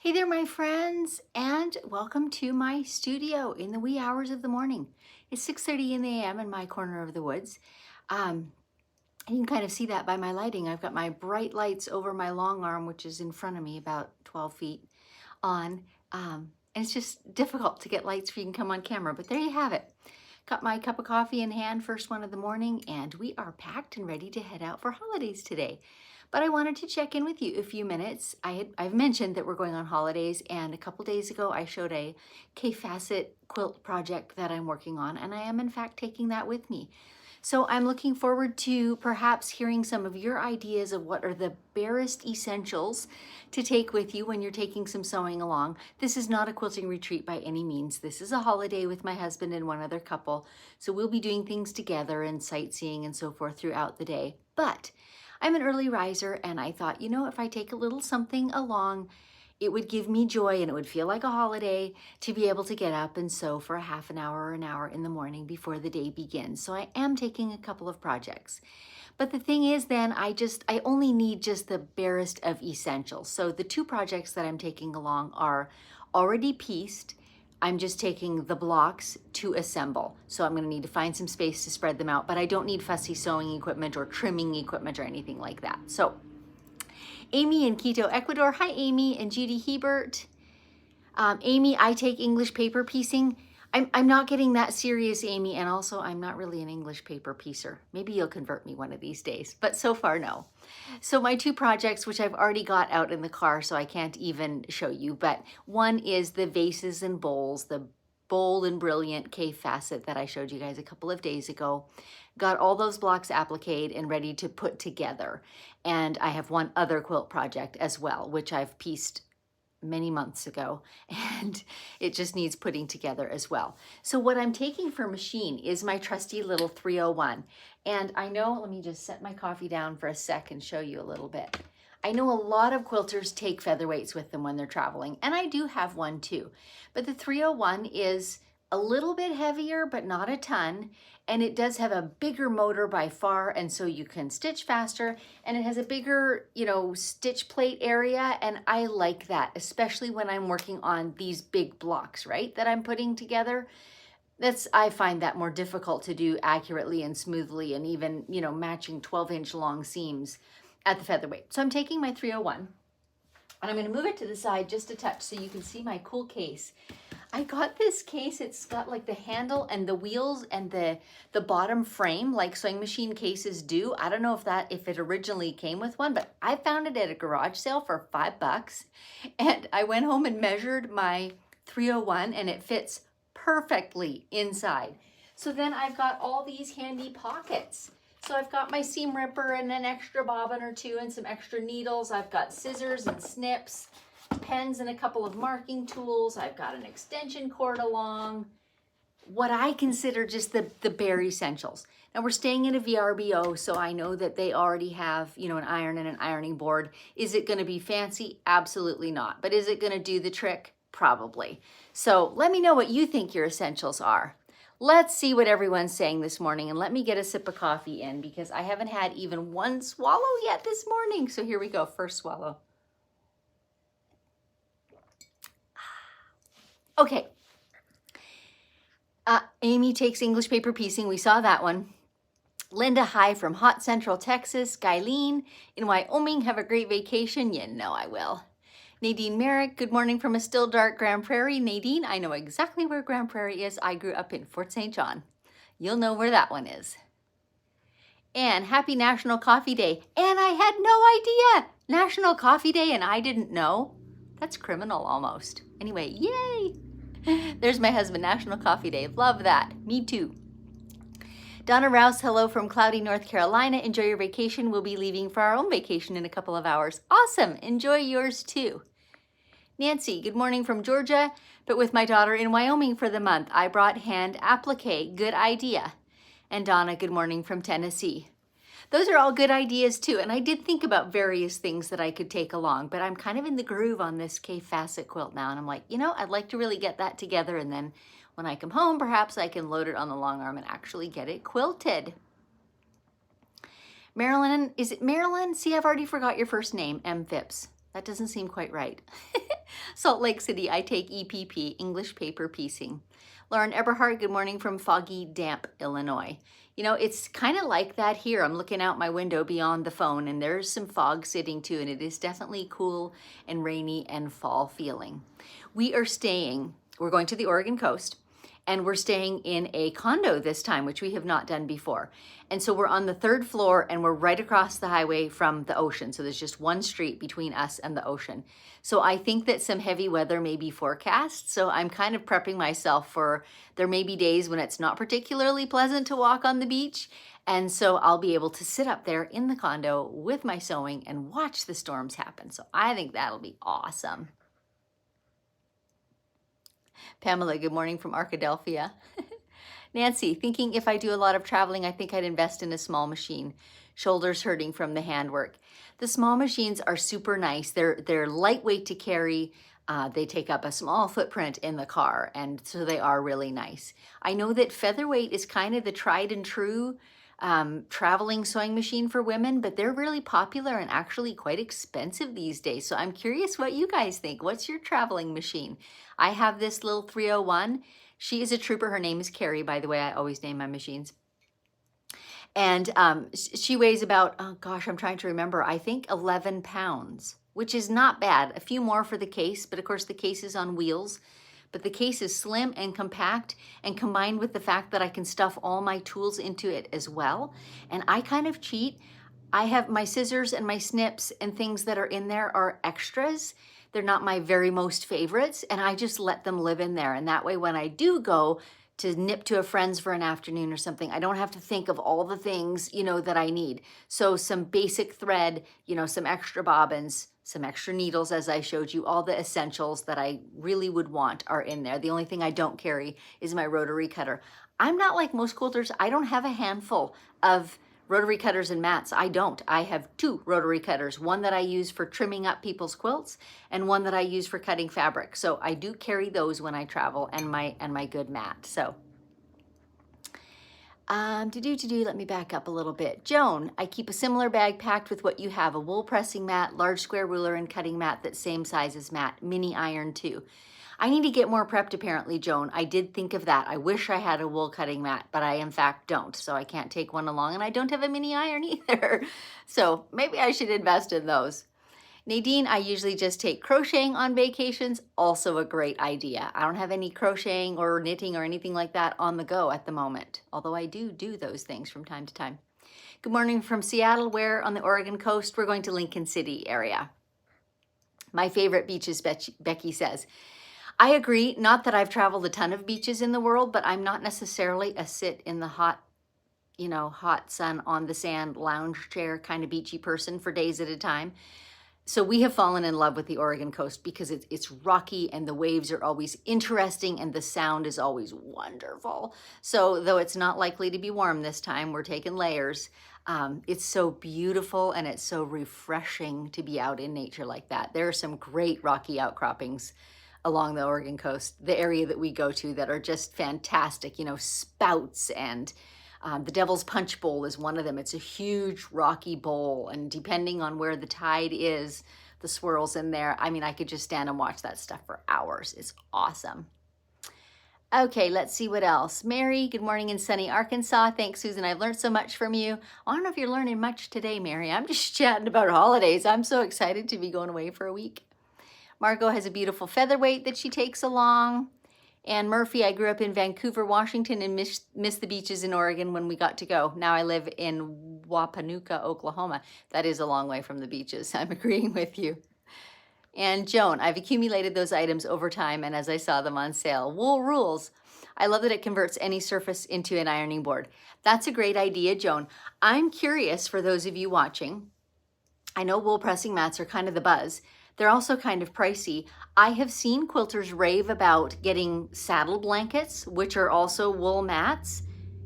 Hey there, my friends, and welcome to my studio in the wee hours of the morning. It's 6:30 in the a.m. in my corner of the woods. And you can kind of see that by my lighting. I've got my bright lights over my long arm, which is in front of me about 12 feet on. And it's just difficult to get lights for you can come on camera, but there you have it. Got my cup of coffee in hand, first one of the morning, and we are packed and ready to head out for holidays today. But I wanted to check in with you a few minutes. I've mentioned that we're going on holidays, and a couple days ago I showed a K-facet quilt project that I'm working on, and I am in fact taking that with me. So I'm looking forward to perhaps hearing some of your ideas of what are the barest essentials to take with you when you're taking some sewing along. This is not a quilting retreat by any means. This is a holiday with my husband and one other couple. So we'll be doing things together and sightseeing and so forth throughout the day. But I'm an early riser, and I thought, if I take a little something along, it would give me joy and it would feel like a holiday to be able to get up and sew for a half an hour or an hour in the morning before the day begins. So I am taking a couple of projects. But the thing is then I only need just the barest of essentials. So the two projects that I'm taking along are already pieced. I'm just taking the blocks to assemble. So I'm gonna need to find some space to spread them out, but I don't need fussy sewing equipment or trimming equipment or anything like that. So Amy in Quito, Ecuador. Hi, Amy and Judy Hebert. Amy, I take English paper piecing. I'm not getting that serious, Amy, and also I'm not really an English paper piecer. Maybe you'll convert me one of these days, but so far, no. So my two projects, which I've already got out in the car, so I can't even show you, but one is the vases and bowls, the bold and brilliant K-facet that I showed you guys a couple of days ago. Got all those blocks appliqued and ready to put together. And I have one other quilt project as well, which I've pieced many months ago, and it just needs putting together as well. So what I'm taking for machine is my trusty little 301. And I know, let me just set my coffee down for a sec and show you a little bit. I know a lot of quilters take featherweights with them when they're traveling, and I do have one too. But the 301 is a little bit heavier, but not a ton. And it does have a bigger motor by far, and so you can stitch faster, and it has a bigger, stitch plate area, and I like that, especially when I'm working on these big blocks, right, that I'm putting together. I find that more difficult to do accurately and smoothly, and even, matching 12-inch long seams at the featherweight. So I'm taking my 301, and I'm going to move it to the side just a touch so you can see my cool case. I got this case. It's got like the handle and the wheels and the bottom frame like sewing machine cases do. I don't know if it originally came with one, but I found it at a garage sale for $5. And I went home and measured my 301 and it fits perfectly inside. So then I've got all these handy pockets. So I've got my seam ripper and an extra bobbin or two and some extra needles. I've got scissors and snips, pens and a couple of marking tools. I've got an extension cord along. What I consider just the bare essentials. Now we're staying in a VRBO, so I know that they already have, an iron and an ironing board. Is it going to be fancy? Absolutely not. But is it going to do the trick? Probably. So let me know what you think your essentials are. Let's see what everyone's saying this morning, and let me get a sip of coffee in because I haven't had even one swallow yet this morning. So here we go, first swallow. Okay. Amy takes English paper piecing. We saw that one. Linda, hi from hot central Texas. Guyleen in Wyoming, have a great vacation. You know I will. Nadine Merrick, good morning from a still dark Grand Prairie. Nadine, I know exactly where Grand Prairie is. I grew up in Fort St. John. You'll know where that one is. And happy National Coffee Day. And I had no idea. National Coffee Day and I didn't know. That's criminal almost. Anyway, yay. There's my husband, National Coffee Day. Love that. Me too. Donna Rouse, hello from cloudy North Carolina. Enjoy your vacation. We'll be leaving for our own vacation in a couple of hours. Awesome. Enjoy yours too. Nancy, good morning from Georgia, but with my daughter in Wyoming for the month. I brought hand applique. Good idea. And Donna, good morning from Tennessee. Those are all good ideas too. And I did think about various things that I could take along, but I'm kind of in the groove on this K-facet quilt now. And I'm like, I'd like to really get that together. And then when I come home, perhaps I can load it on the long arm and actually get it quilted. Marilyn, is it Marilyn? See, I've already forgot your first name, M. Phipps. That doesn't seem quite right. Salt Lake City, I take EPP, English Paper Piecing. Lauren Eberhardt, good morning from foggy, damp Illinois. You know, it's kind of like that here. I'm looking out my window beyond the phone and there's some fog sitting too, and it is definitely cool and rainy and fall feeling. We're going to the Oregon coast, and we're staying in a condo this time, which we have not done before. And so we're on the 3rd floor and we're right across the highway from the ocean. So there's just one street between us and the ocean. So I think that some heavy weather may be forecast. So I'm kind of prepping myself for, there may be days when it's not particularly pleasant to walk on the beach. And so I'll be able to sit up there in the condo with my sewing and watch the storms happen. So I think that'll be awesome. Pamela, good morning from Arkadelphia. Nancy, thinking if I do a lot of traveling, I think I'd invest in a small machine. Shoulders hurting from the handwork. The small machines are super nice. They're lightweight to carry. They take up a small footprint in the car, and so they are really nice. I know that Featherweight is kind of the tried and true traveling sewing machine for women, but they're really popular and actually quite expensive these days. So I'm curious what you guys think. What's your traveling machine? I have this little 301. She is a trooper. Her name is Carrie, by the way. I always name my machines. And she weighs about, oh gosh, I'm trying to remember, I think 11 pounds, which is not bad. A few more for the case, but of course the case is on wheels. But the case is slim and compact, and combined with the fact that I can stuff all my tools into it as well. And I kind of cheat. I have my scissors and my snips and things that are in there are extras. They're not my very most favorites, and I just let them live in there. And that way, when I do go to nip to a friend's for an afternoon or something, I don't have to think of all the things, you know, that I need. So some basic thread, you know, some extra bobbins, some extra needles, as I showed you, all the essentials that I really would want are in there. The only thing I don't carry is my rotary cutter. I'm not like most quilters. I don't have a handful of rotary cutters and mats. I don't. I have 2 rotary cutters, one that I use for trimming up people's quilts and one that I use for cutting fabric. So I do carry those when I travel, and my good mat. So let me back up a little bit. Joan, I keep a similar bag packed with what you have, a wool pressing mat, large square ruler and cutting mat that's same size as mat, mini iron too. I need to get more prepped apparently, Joan. I did think of that. I wish I had a wool cutting mat, but I in fact don't. So I can't take one along, and I don't have a mini iron either. So maybe I should invest in those. Nadine, I usually just take crocheting on vacations. Also a great idea. I don't have any crocheting or knitting or anything like that on the go at the moment, although I do those things from time to time. Good morning from Seattle. Where on the Oregon coast? We're going to Lincoln City area. My favorite beaches, Becky says. I agree, not that I've traveled a ton of beaches in the world, but I'm not necessarily a sit in the hot sun on the sand lounge chair kind of beachy person for days at a time. So we have fallen in love with the Oregon coast because it's rocky and the waves are always interesting and the sound is always wonderful. So though it's not likely to be warm this time, we're taking layers. It's so beautiful and it's so refreshing to be out in nature like that. There are some great rocky outcroppings along the Oregon coast, the area that we go to, that are just fantastic, you know, spouts, and the Devil's Punch Bowl is one of them. It's a huge rocky bowl, and depending on where the tide is, the swirls in there, I mean, I could just stand and watch that stuff for hours. It's awesome. Okay, let's see what else. Mary, good morning in sunny Arkansas. Thanks, Susan. I've learned so much from you. I don't know if you're learning much today, Mary. I'm just chatting about holidays. I'm so excited to be going away for a week. Margot has a beautiful featherweight that she takes along. Ann Murphy, I grew up in Vancouver, Washington, and missed the beaches in Oregon when we got to go. Now I live in Wapanuka, Oklahoma. That is a long way from the beaches. I'm agreeing with you. And Joan, I've accumulated those items over time, and as I saw them on sale. Wool rules. I love that it converts any surface into an ironing board. That's a great idea, Joan. I'm curious, for those of you watching, I know wool pressing mats are kind of the buzz. They're also kind of pricey. I have seen quilters rave about getting saddle blankets, which are also wool mats.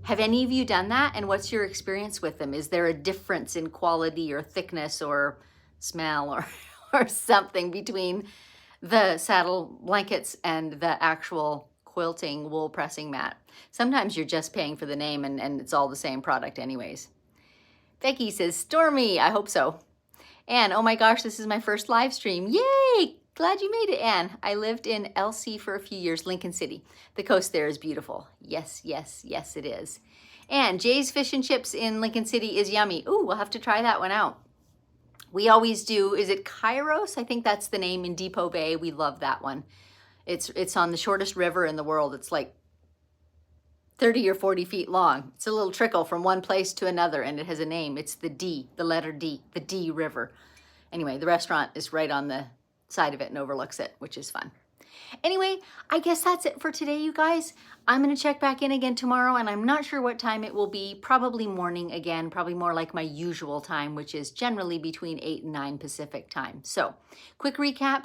Have any of you done that? And what's your experience with them? Is there a difference in quality or thickness or smell or something between the saddle blankets and the actual quilting wool pressing mat? Sometimes you're just paying for the name and it's all the same product anyways. Becky says, Stormy, I hope so. And oh my gosh, this is my first live stream. Yay! Glad you made it, Anne. I lived in LC for a few years, Lincoln City. The coast there is beautiful. Yes, yes, yes, it is. And Jay's Fish and Chips in Lincoln City is yummy. Ooh, we'll have to try that one out. We always do, is it Kairos? I think that's the name in Depot Bay. We love that one. It's on the shortest river in the world. It's like 30 or 40 feet long. It's a little trickle from one place to another, and it has a name. It's the D, the letter D, the D River. Anyway, the restaurant is right on the side of it and overlooks it, which is fun. Anyway, I guess that's it for today, you guys. I'm going to check back in again tomorrow, and I'm not sure what time it will be. Probably morning again, probably more like my usual time, which is generally between 8 and 9 Pacific time. So, quick recap.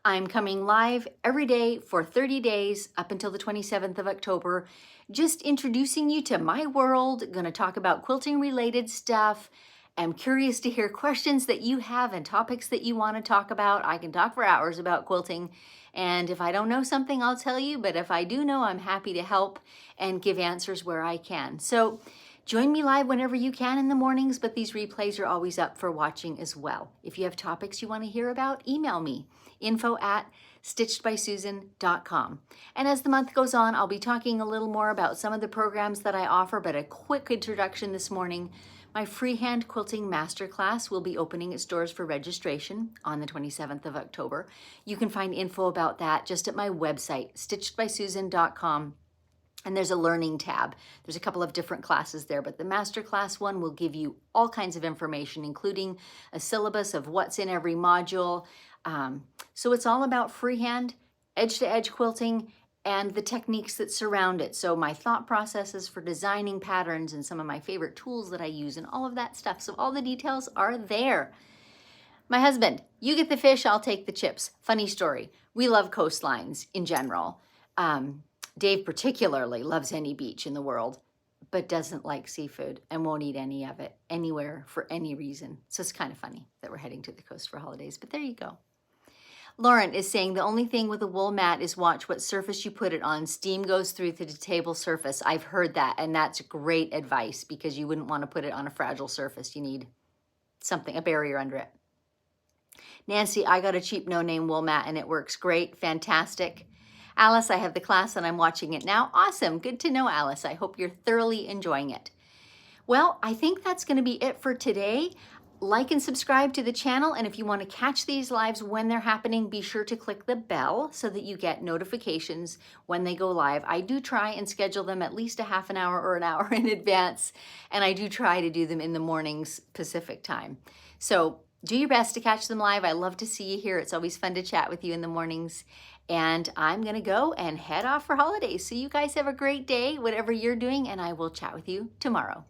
I'm coming live every day for 30 days up until the 27th of October, just introducing you to my world. Going to talk about quilting related stuff. I'm curious to hear questions that you have and topics that you want to talk about. I can talk for hours about quilting, and if I don't know something, I'll tell you, but if I do know, I'm happy to help and give answers where I can. So join me live whenever you can in the mornings, but these replays are always up for watching as well. If you have topics you want to hear about, email me, info@stitchedbysusan.com. And as the month goes on, I'll be talking a little more about some of the programs that I offer, but a quick introduction this morning. My freehand quilting masterclass will be opening its doors for registration on the 27th of October. You can find info about that just at my website, stitchedbysusan.com. And there's a learning tab. There's a couple of different classes there, but the masterclass one will give you all kinds of information, including a syllabus of what's in every module. So it's all about freehand, edge-to-edge quilting, and the techniques that surround it. So my thought processes for designing patterns and some of my favorite tools that I use and all of that stuff. So all the details are there. My husband, you get the fish, I'll take the chips. Funny story. We love coastlines in general. Dave particularly loves any beach in the world, but doesn't like seafood and won't eat any of it anywhere for any reason. So it's kind of funny that we're heading to the coast for holidays, but there you go. Lauren is saying the only thing with a wool mat is watch what surface you put it on. Steam goes through the table surface. I've heard that, and that's great advice because you wouldn't want to put it on a fragile surface. You need something, a barrier under it. Nancy, I got a cheap no-name wool mat and it works great. Fantastic. Alice, I have the class and I'm watching it now. Awesome. Good to know, Alice. I hope you're thoroughly enjoying it. Well, I think that's going to be it for today. Like and subscribe to the channel, and if you want to catch these lives when they're happening, be sure to click the bell so that you get notifications when they go live. I do try and schedule them at least a half an hour or an hour in advance, and I do try to do them in the mornings Pacific time. So do your best to catch them live. I love to see you here. It's always fun to chat with you in the mornings. And I'm going to go and head off for holidays. So you guys have a great day, whatever you're doing, and I will chat with you tomorrow.